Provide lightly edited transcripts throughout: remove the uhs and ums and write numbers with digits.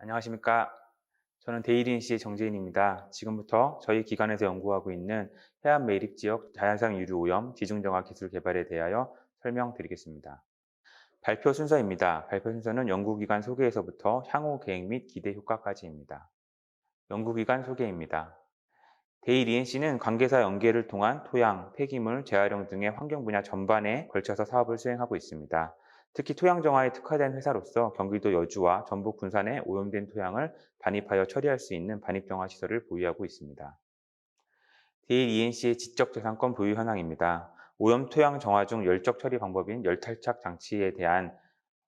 안녕하십니까. 저는 데일리NC의 정재인입니다. 지금부터 저희 기관에서 연구하고 있는 해안 매립 지역 자연상 유류 오염 지중정화 기술 개발에 대하여 설명드리겠습니다. 발표 순서입니다. 발표 순서는 연구기관 소개에서부터 향후 계획 및 기대 효과까지입니다. 연구기관 소개입니다. 데일리NC는 관계사 연계를 통한 토양, 폐기물, 재활용 등의 환경 분야 전반에 걸쳐서 사업을 수행하고 있습니다. 특히 토양 정화에 특화된 회사로서 경기도 여주와 전북 군산에 오염된 토양을 반입하여 처리할 수 있는 반입정화 시설을 보유하고 있습니다. 데일리NC의 지적재산권 보유 현황입니다. 오염 토양 정화 중 열적 처리 방법인 열탈착 장치에 대한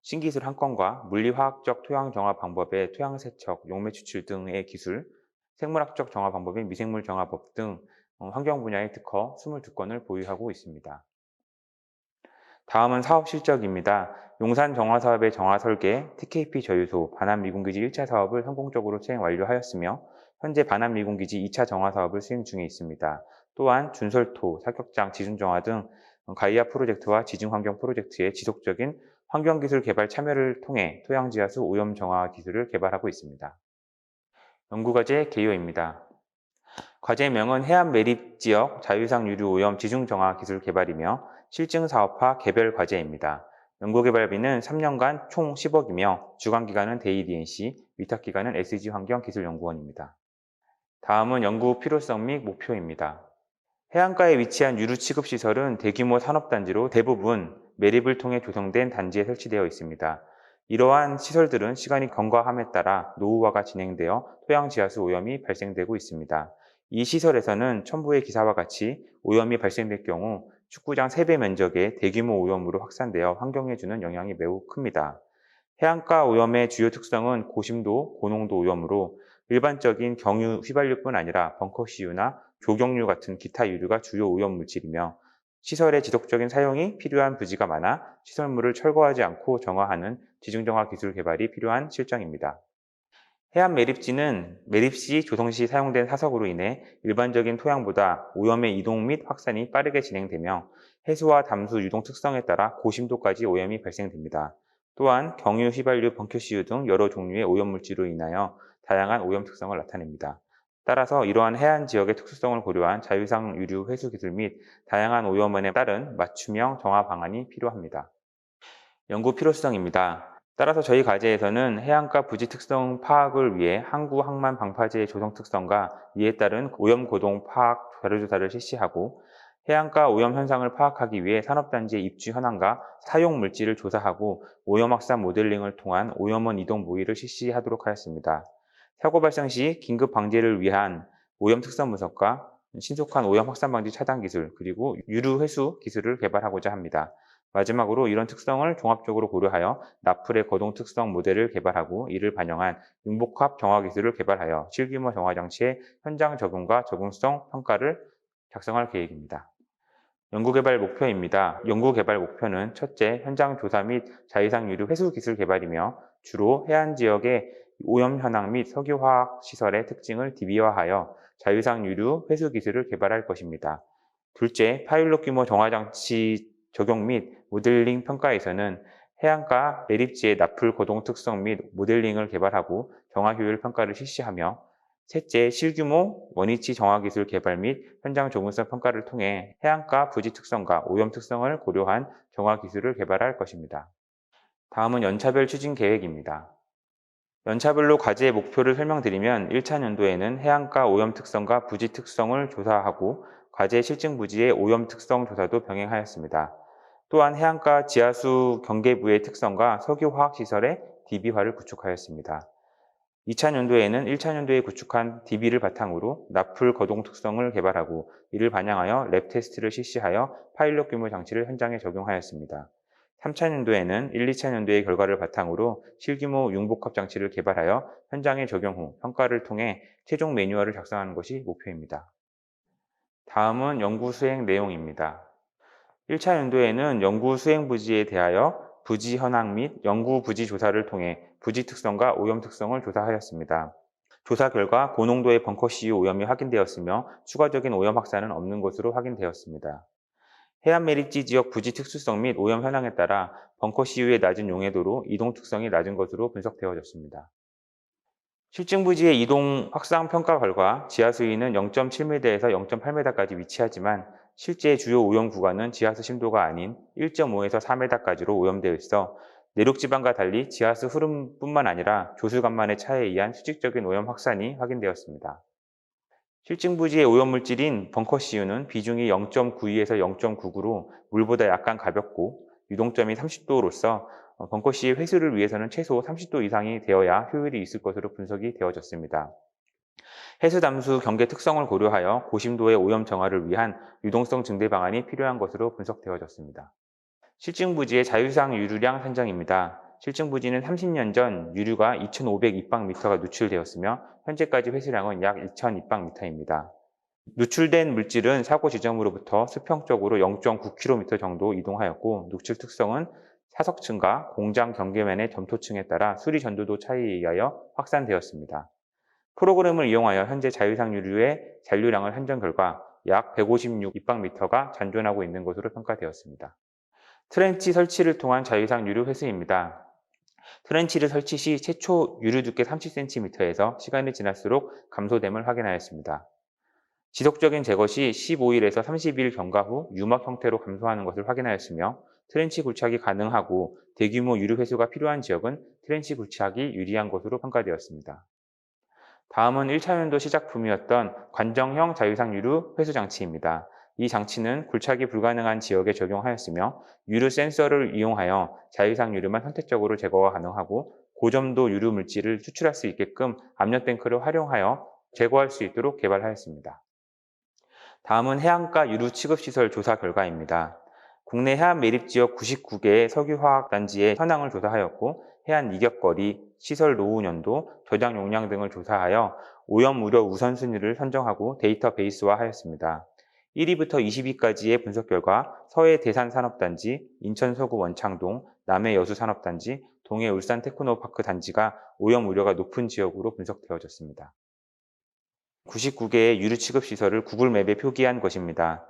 신기술 한 건과 물리화학적 토양 정화 방법의 토양 세척, 용매 추출 등의 기술, 생물학적 정화 방법인 미생물 정화법 등 환경 분야의 특허 22건을 보유하고 있습니다. 다음은 사업 실적입니다. 용산 정화 사업의 정화 설계, TKP 저유소, 반환 미군기지 1차 사업을 성공적으로 수행 완료하였으며 현재 반환 미군기지 2차 정화 사업을 수행 중에 있습니다. 또한 준설토, 사격장, 지중정화 등 가이아 프로젝트와 지중환경 프로젝트의 지속적인 환경기술 개발 참여를 통해 토양지하수 오염 정화 기술을 개발하고 있습니다. 연구과제 개요입니다. 과제명은 해안 매립 지역 자유상 유류 오염 지중 정화 기술 개발이며 실증 사업화 개별 과제입니다. 연구개발비는 3년간 총 10억이며 주관기관은 데이디엔씨, 위탁기관은 SG환경기술연구원입니다. 다음은 연구 필요성 및 목표입니다. 해안가에 위치한 유류 취급 시설은 대규모 산업단지로 대부분 매립을 통해 조성된 단지에 설치되어 있습니다. 이러한 시설들은 시간이 경과함에 따라 노후화가 진행되어 토양 지하수 오염이 발생되고 있습니다. 이 시설에서는 첨부의 기사와 같이 오염이 발생될 경우 축구장 3배 면적의 대규모 오염으로 확산되어 환경에 주는 영향이 매우 큽니다. 해안가 오염의 주요 특성은 고심도, 고농도 오염으로 일반적인 경유 휘발유뿐 아니라 벙커CU나 조경유 같은 기타 유류가 주요 오염 물질이며 시설의 지속적인 사용이 필요한 부지가 많아 시설물을 철거하지 않고 정화하는 지중정화 기술 개발이 필요한 실정입니다. 해안 매립지는 매립 시, 조성 시 사용된 사석으로 인해 일반적인 토양보다 오염의 이동 및 확산이 빠르게 진행되며 해수와 담수 유동 특성에 따라 고심도까지 오염이 발생됩니다. 또한 경유, 휘발유, 번큐시유 등 여러 종류의 오염물질로 인하여 다양한 오염 특성을 나타냅니다. 따라서 이러한 해안 지역의 특수성을 고려한 자유상 유류 회수 기술 및 다양한 오염원에 따른 맞춤형 정화 방안이 필요합니다. 연구 필요성입니다. 따라서 저희 과제에서는 해안가 부지 특성 파악을 위해 항구 항만 방파제의 조성 특성과 이에 따른 오염 고동 파악 자료조사를 실시하고 해안가 오염 현상을 파악하기 위해 산업단지의 입주 현황과 사용 물질을 조사하고 오염 확산 모델링을 통한 오염원 이동 모의를 실시하도록 하였습니다. 사고 발생 시 긴급 방지를 위한 오염 특성 분석과 신속한 오염 확산 방지 차단 기술 그리고 유류 회수 기술을 개발하고자 합니다. 마지막으로 이런 특성을 종합적으로 고려하여 나풀의 거동 특성 모델을 개발하고 이를 반영한 융복합 정화 기술을 개발하여 실규모 정화 장치의 현장 적용과 적응성 평가를 작성할 계획입니다. 연구개발 목표입니다. 연구개발 목표는 첫째, 현장 조사 및 자위상 유류 회수 기술 개발이며 주로 해안 지역의 오염 현황 및 석유화학 시설의 특징을 DB화하여 자유상 유류 회수 기술을 개발할 것입니다. 둘째, 파일럿 규모 정화장치 적용 및 모델링 평가에서는 해안가 매립지의 나풀 거동 특성 및 모델링을 개발하고 정화 효율 평가를 실시하며 셋째, 실규모 원위치 정화 기술 개발 및 현장 적응성 평가를 통해 해안가 부지 특성과 오염 특성을 고려한 정화 기술을 개발할 것입니다. 다음은 연차별 추진 계획입니다. 연차별로 과제의 목표를 설명드리면 1차 연도에는 해안가 오염 특성과 부지 특성을 조사하고 과제 실증 부지의 오염 특성 조사도 병행하였습니다. 또한 해안가 지하수 경계부의 특성과 석유화학시설의 DB화를 구축하였습니다. 2차 연도에는 1차 연도에 구축한 DB를 바탕으로 나풀 거동 특성을 개발하고 이를 반영하여 랩 테스트를 실시하여 파일럿 규모 장치를 현장에 적용하였습니다. 3차 연도에는 1, 2차 연도의 결과를 바탕으로 실규모 융복합 장치를 개발하여 현장에 적용 후 평가를 통해 최종 매뉴얼을 작성하는 것이 목표입니다. 다음은 연구 수행 내용입니다. 1차 연도에는 연구 수행 부지에 대하여 부지 현황 및 연구 부지 조사를 통해 부지 특성과 오염 특성을 조사하였습니다. 조사 결과 고농도의 벙커CU 오염이 확인되었으며 추가적인 오염 확산은 없는 것으로 확인되었습니다. 해안 매립지 지역 부지 특수성 및 오염 현황에 따라 벙커CU의 낮은 용해도로 이동 특성이 낮은 것으로 분석되어졌습니다. 실증 부지의 이동 확산 평가 결과 지하수위는 0.7m에서 0.8m까지 위치하지만 실제 주요 오염 구간은 지하수 심도가 아닌 1.5에서 4m까지로 오염되어 있어 내륙 지방과 달리 지하수 흐름뿐만 아니라 조수간만의 차에 의한 수직적인 오염 확산이 확인되었습니다. 실증 부지의 오염 물질인 벙커CU는 비중이 0.92에서 0.99로 물보다 약간 가볍고 유동점이 30도로서 벙커C의 회수를 위해서는 최소 30도 이상이 되어야 효율이 있을 것으로 분석이 되어졌습니다. 해수 담수 경계 특성을 고려하여 고심도의 오염 정화를 위한 유동성 증대 방안이 필요한 것으로 분석되어졌습니다. 실증 부지의 자유상 유류량 산정입니다. 실증 부지는 30년 전 유류가 2,500 입방미터가 누출되었으며 현재까지 회수량은 약 2,000 입방미터입니다. 누출된 물질은 사고 지점으로부터 수평적으로 0.9km 정도 이동하였고 누출 특성은 사석층과 공장 경계면의 점토층에 따라 수리 전도도 차이에 의하여 확산되었습니다. 프로그램을 이용하여 현재 자유상 유류의 잔류량을 산정 결과 약 156 입방미터가 잔존하고 있는 것으로 평가되었습니다. 트렌치 설치를 통한 자유상 유류 회수입니다. 트렌치를 설치 시 최초 유류 두께 30cm에서 시간이 지날수록 감소됨을 확인하였습니다. 지속적인 제거 시 15일에서 30일 경과 후 유막 형태로 감소하는 것을 확인하였으며 트렌치 굴착이 가능하고 대규모 유류 회수가 필요한 지역은 트렌치 굴착이 유리한 것으로 평가되었습니다. 다음은 1차 연도 시작품이었던 관정형 자유상 유류 회수 장치입니다. 이 장치는 굴착이 불가능한 지역에 적용하였으며 유류 센서를 이용하여 자유상 유류만 선택적으로 제거가 가능하고 고점도 유류 물질을 추출할 수 있게끔 압력 탱크를 활용하여 제거할 수 있도록 개발하였습니다. 다음은 해안가 유류 취급시설 조사 결과입니다. 국내 해안 매립 지역 99개의 석유화학단지의 현황을 조사하였고 해안 이격거리, 시설 노후 연도, 저장 용량 등을 조사하여 오염 우려 우선순위를 선정하고 데이터베이스화하였습니다. 1위부터 20위까지의 분석 결과 서해 대산산업단지, 인천 서구 원창동, 남해 여수산업단지, 동해 울산 테크노파크 단지가 오염 우려가 높은 지역으로 분석되어졌습니다. 99개의 유류 취급 시설을 구글맵에 표기한 것입니다.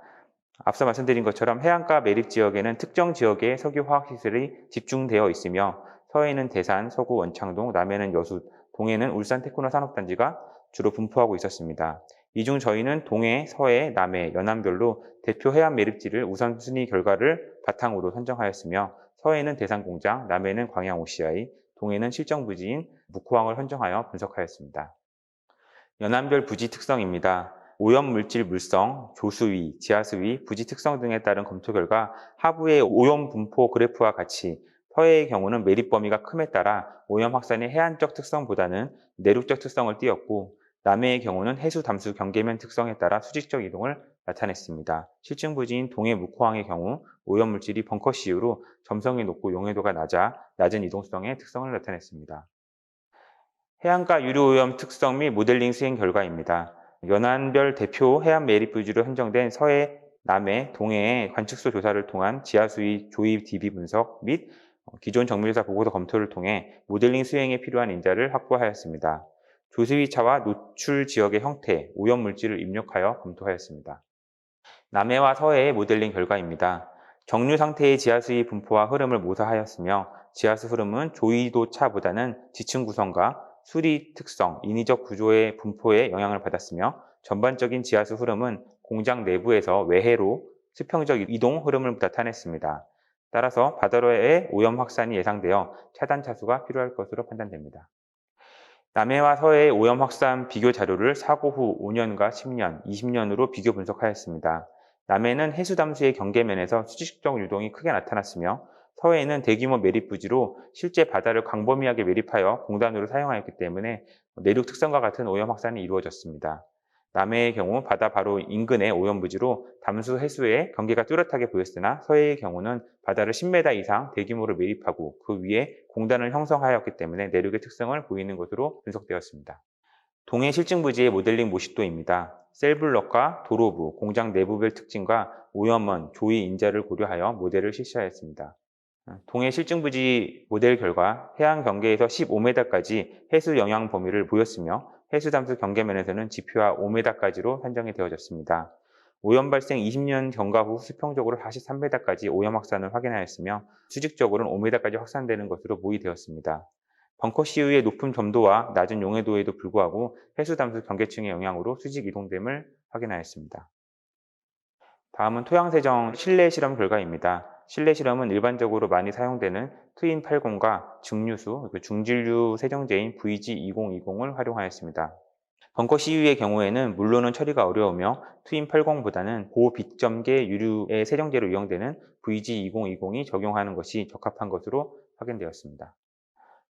앞서 말씀드린 것처럼 해안가 매립 지역에는 특정 지역의 석유화학시설이 집중되어 있으며 서해는 대산, 서구 원창동, 남해는 여수, 동해는 울산 테크노 산업단지가 주로 분포하고 있었습니다. 이 중 저희는 동해, 서해, 남해, 연안별로 대표 해안 매립지를 우선순위 결과를 바탕으로 선정하였으며 서해는 대산공장, 남해는 광양 OCI, 동해는 실정부지인 묵호항을 선정하여 분석하였습니다. 연안별 부지 특성입니다. 오염물질 물성, 조수위, 지하수위, 부지 특성 등에 따른 검토 결과 하부의 오염 분포 그래프와 같이 서해의 경우는 매립 범위가 큼에 따라 오염 확산의 해안적 특성보다는 내륙적 특성을 띠었고 남해의 경우는 해수 담수 경계면 특성에 따라 수직적 이동을 나타냈습니다. 실증 부지인 동해 묵호항의 경우 오염물질이 벙커CU로 점성이 높고 용해도가 낮은 이동성의 특성을 나타냈습니다. 해안가 유류오염 특성 및 모델링 수행 결과입니다. 연안별 대표 해안 매립 부지로 선정된 서해, 남해, 동해의 관측소 조사를 통한 지하수위 조입 DB 분석 및 기존 정밀조사 보고서 검토를 통해 모델링 수행에 필요한 인자를 확보하였습니다. 조수위 차와 노출 지역의 형태, 오염 물질을 입력하여 검토하였습니다. 남해와 서해의 모델링 결과입니다. 정류 상태의 지하수위 분포와 흐름을 모사하였으며 지하수 흐름은 조이도 차보다는 지층 구성과 수리 특성, 인위적 구조의 분포에 영향을 받았으며 전반적인 지하수 흐름은 공장 내부에서 외해로 수평적 이동 흐름을 나타냈습니다. 따라서 바다로의 오염 확산이 예상되어 차단 차수가 필요할 것으로 판단됩니다. 남해와 서해의 오염 확산 비교 자료를 사고 후 5년과 10년, 20년으로 비교 분석하였습니다. 남해는 해수 담수의 경계면에서 수직적 유동이 크게 나타났으며 서해에는 대규모 매립 부지로 실제 바다를 광범위하게 매립하여 공단으로 사용하였기 때문에 내륙 특성과 같은 오염 확산이 이루어졌습니다. 남해의 경우 바다 바로 인근의 오염 부지로 담수 해수의 경계가 뚜렷하게 보였으나 서해의 경우는 바다를 10m 이상 대규모로 매립하고 그 위에 공단을 형성하였기 때문에 내륙의 특성을 보이는 것으로 분석되었습니다. 동해 실증 부지의 모델링 모식도입니다. 셀블럭과 도로부, 공장 내부별 특징과 오염원, 조이 인자를 고려하여 모델을 실시하였습니다. 동해 실증 부지 모델 결과 해안 경계에서 15m까지 해수 영향 범위를 보였으며 해수 담수 경계면에서는 지표와 5m까지로 산정이 되어졌습니다. 오염 발생 20년 경과 후 수평적으로 43m까지 오염 확산을 확인하였으며 수직적으로는 5m까지 확산되는 것으로 모의되었습니다. 벙커 CU의 높은 점도와 낮은 용해도에도 불구하고 해수담수 경계층의 영향으로 수직 이동됨을 확인하였습니다. 다음은 토양세정 실내 실험 결과입니다. 실내 실험은 일반적으로 많이 사용되는 트윈 80과 증류수, 중진류 세정제인 VG2020을 활용하였습니다. 벙커 CU의 경우에는 물로는 처리가 어려우며 트윈 80보다는 고빗점계 유류의 세정제로 이용되는 VG2020이 적용하는 것이 적합한 것으로 확인되었습니다.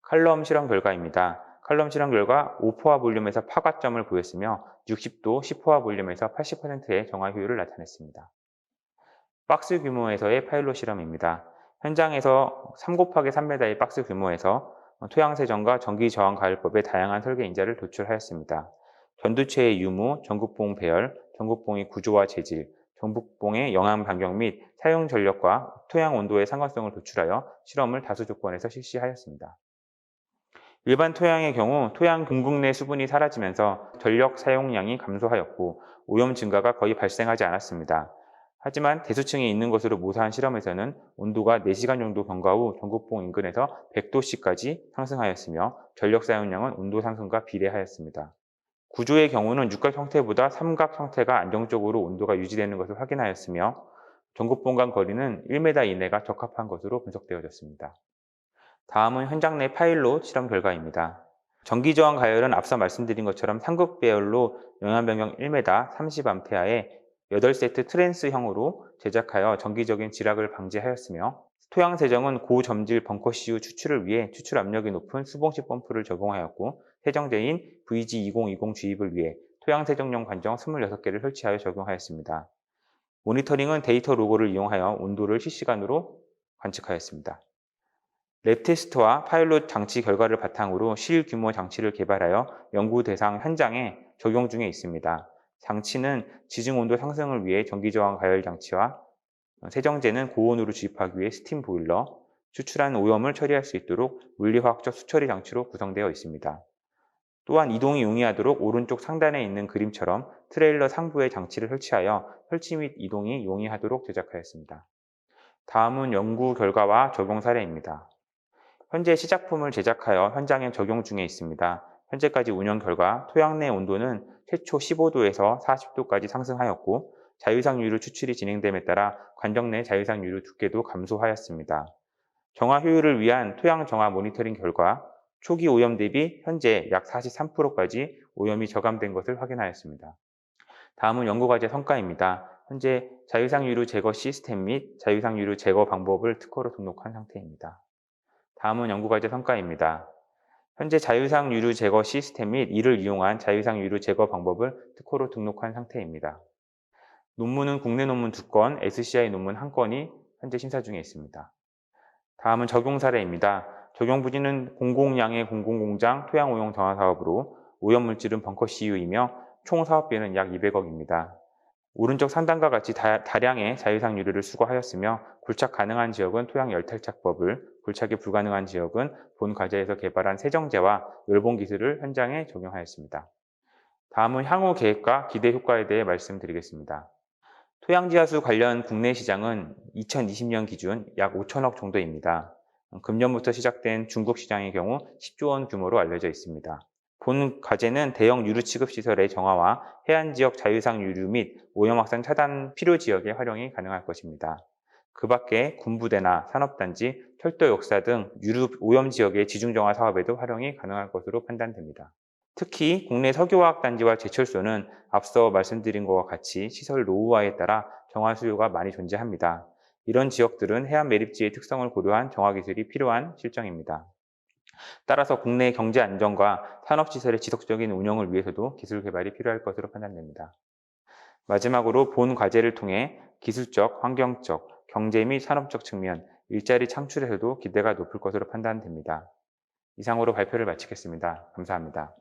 칼럼 실험 결과입니다. 칼럼 실험 결과 5포화 볼륨에서 파과점을 보였으며 60도 10포화 볼륨에서 80%의 정화 효율을 나타냈습니다. 박스 규모에서의 파일럿 실험입니다. 현장에서 3곱하기3m의 박스 규모에서 토양세정과 전기저항가열법의 다양한 설계 인자를 도출하였습니다. 전두체의 유무, 전국봉 배열, 전국봉의 구조와 재질, 전국봉의 영암 반경 및 사용 전력과 토양 온도의 상관성을 도출하여 실험을 다수 조건에서 실시하였습니다. 일반 토양의 경우 토양 궁극 내 수분이 사라지면서 전력 사용량이 감소하였고 오염 증가가 거의 발생하지 않았습니다. 하지만 대수층에 있는 것으로 모사한 실험에서는 온도가 4시간 정도 경과 후 전국봉 인근에서 100도씨까지 상승하였으며 전력 사용량은 온도 상승과 비례하였습니다. 구조의 경우는 육각 형태보다 삼각 형태가 안정적으로 온도가 유지되는 것을 확인하였으며 전국봉 간 거리는 1m 이내가 적합한 것으로 분석되어졌습니다. 다음은 현장 내 파일럿 실험 결과입니다. 전기저항 가열은 앞서 말씀드린 것처럼 삼극 배열로 영향 변경 1m 30A의 8세트 트랜스형으로 제작하여 정기적인 지락을 방지하였으며 토양 세정은 고점질 벙커 CU 추출을 위해 추출 압력이 높은 수봉식 펌프를 적용하였고 세정제인 VG2020 주입을 위해 토양 세정용 관정 26개를 설치하여 적용하였습니다. 모니터링은 데이터 로고를 이용하여 온도를 실시간으로 관측하였습니다. 랩 테스트와 파일럿 장치 결과를 바탕으로 실규모 장치를 개발하여 연구 대상 현장에 적용 중에 있습니다. 장치는 지중 온도 상승을 위해 전기저항 가열 장치와 세정제는 고온으로 주입하기 위해 스팀 보일러, 추출한 오염을 처리할 수 있도록 물리화학적 수처리 장치로 구성되어 있습니다. 또한 이동이 용이하도록 오른쪽 상단에 있는 그림처럼 트레일러 상부에 장치를 설치하여 설치 및 이동이 용이하도록 제작하였습니다. 다음은 연구 결과와 적용 사례입니다. 현재 시작품을 제작하여 현장에 적용 중에 있습니다. 현재까지 운영 결과 토양 내 온도는 최초 15도에서 40도까지 상승하였고 자유상 유류 추출이 진행됨에 따라 관정 내 자유상 유류 두께도 감소하였습니다. 정화 효율을 위한 토양 정화 모니터링 결과 초기 오염 대비 현재 약 43%까지 오염이 저감된 것을 확인하였습니다. 다음은 연구과제 성과입니다. 현재 자유상 유류 제거 시스템 및 자유상 유류 제거 방법을 특허로 등록한 상태입니다. 다음은 연구과제 성과입니다. 현재 자유상 유류 제거 시스템 및 이를 이용한 자유상 유류 제거 방법을 특허로 등록한 상태입니다. 논문은 국내 논문 2건, SCI 논문 1건이 현재 심사 중에 있습니다. 다음은 적용 사례입니다. 적용 부지는 공공양의 공공공장 토양오염 정화 사업으로 오염물질은 벙커 CU이며 총 사업비는 약 200억입니다. 오른쪽 상단과 같이 다량의 자유상 유류를 수거하였으며 굴착 가능한 지역은 토양 열탈착법을, 굴착이 불가능한 지역은 본 과제에서 개발한 세정제와 열봉 기술을 현장에 적용하였습니다. 다음은 향후 계획과 기대 효과에 대해 말씀드리겠습니다. 토양지하수 관련 국내 시장은 2020년 기준 약 5천억 정도입니다. 금년부터 시작된 중국 시장의 경우 10조 원 규모로 알려져 있습니다. 본 과제는 대형 유류 취급 시설의 정화와 해안 지역 자유상 유류 및 오염 확산 차단 필요 지역의 활용이 가능할 것입니다. 그 밖에 군부대나 산업단지, 철도 역사 등 유류 오염 지역의 지중정화 사업에도 활용이 가능할 것으로 판단됩니다. 특히 국내 석유화학단지와 제철소는 앞서 말씀드린 것과 같이 시설 노후화에 따라 정화 수요가 많이 존재합니다. 이런 지역들은 해안 매립지의 특성을 고려한 정화 기술이 필요한 실정입니다. 따라서 국내 경제 안정과 산업시설의 지속적인 운영을 위해서도 기술 개발이 필요할 것으로 판단됩니다. 마지막으로 본 과제를 통해 기술적, 환경적, 경제 및 산업적 측면, 일자리 창출에서도 기대가 높을 것으로 판단됩니다. 이상으로 발표를 마치겠습니다. 감사합니다.